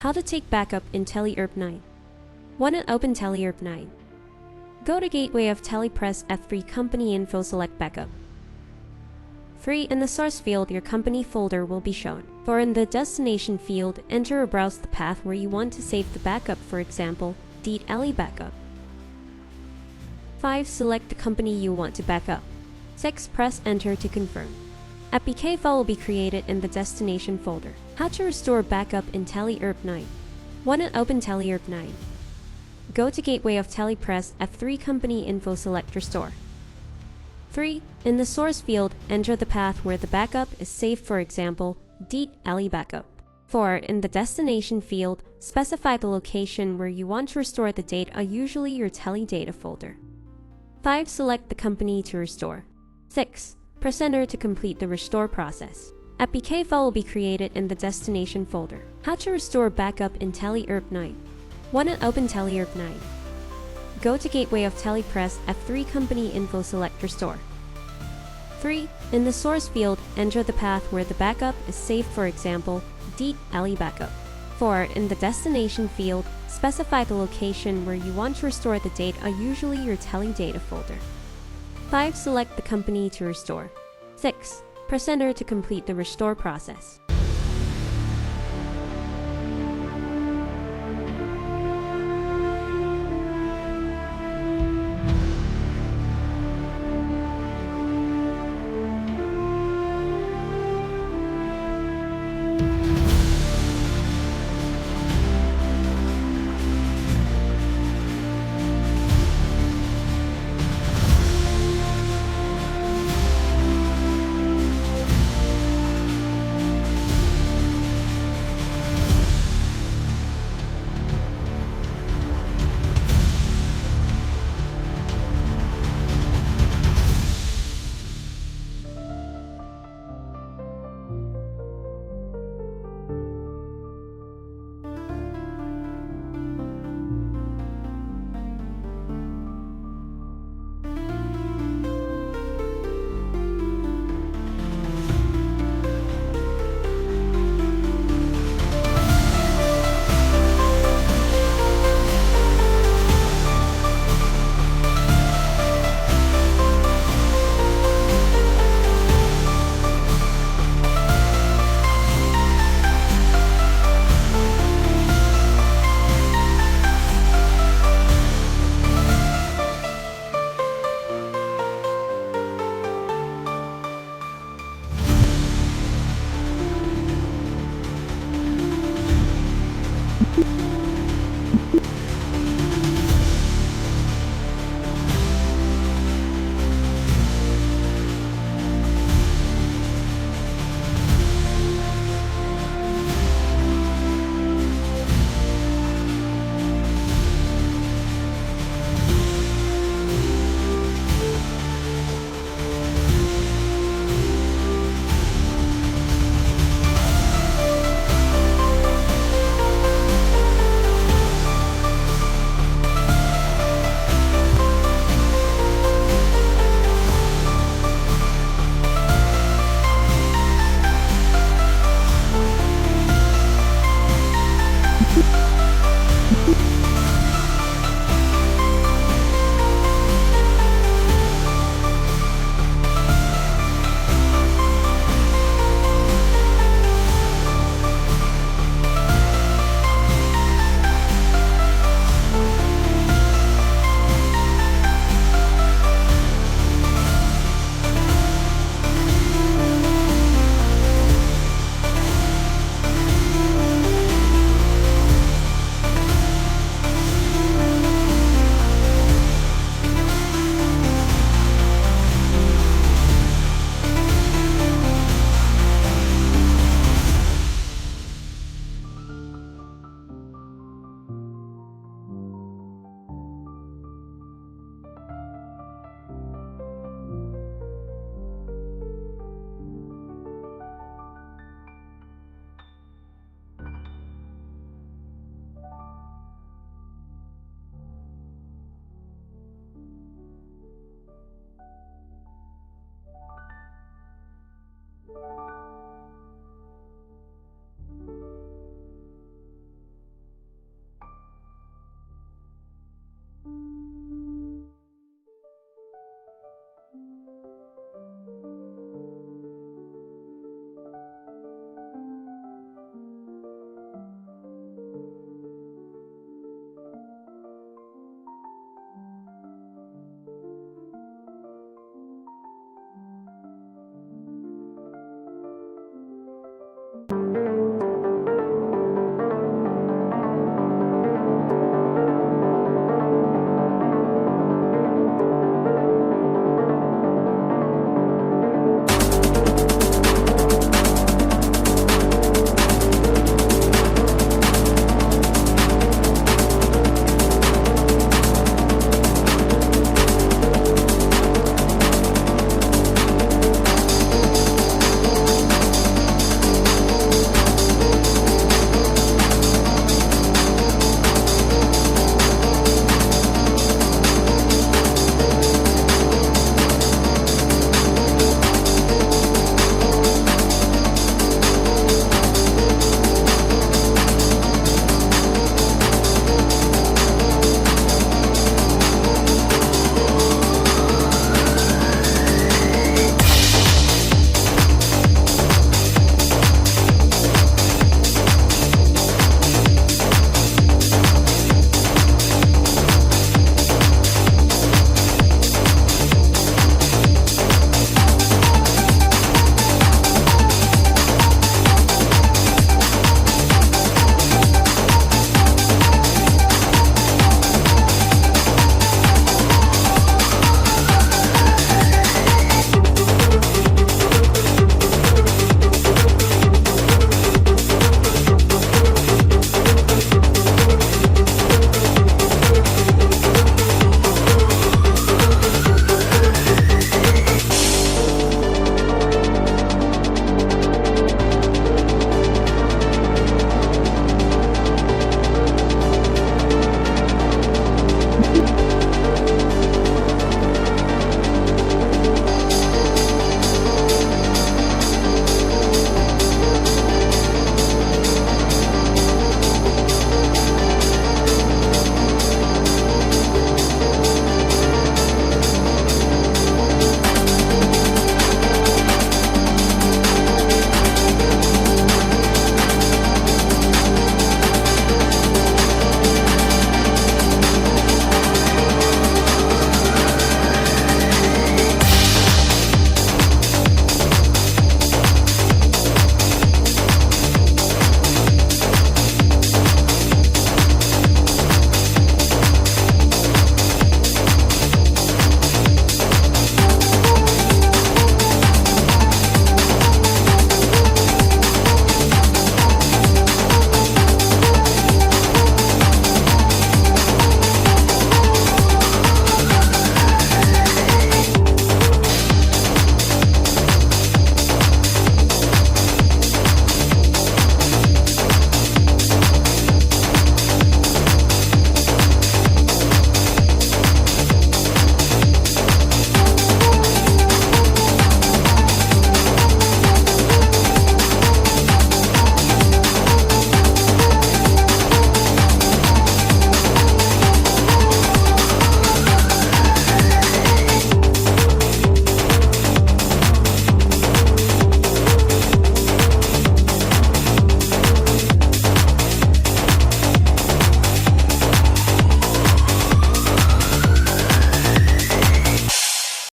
How to take backup in ERP 9. Want to open ERP 9? Go to Gateway of press F3 Company Info, select Backup. Free in the source field, your company folder will be shown. For in the destination field, enter or browse the path where you want to save the backup, for example, .ali backup. 5. Select the company you want to back up. 6. Press enter to confirm. APK file will be created in the destination folder. How to restore backup in ERP 9. Want to open ERP 9? Go to Gateway of press F3 Company Info, select Restore. 3. In the source field, enter the path where the backup is saved, for example, .ali backup. 4. In the destination field, specify the location where you want to restore the data, usually your data folder. 5. Select the company to restore. 6. Press enter to complete the restore process. APK file will be created in the destination folder. How to restore backup in ERP 9. Want to open ERP 9? Go to Gateway of press F3 Company Info, select Restore. 3. In the source field, enter the path where the backup is saved, for example, .ali backup. 4. In the destination field, specify the location where you want to restore the data, usually your data folder. 5. Select the company to restore. 6. Press enter to complete the restore process.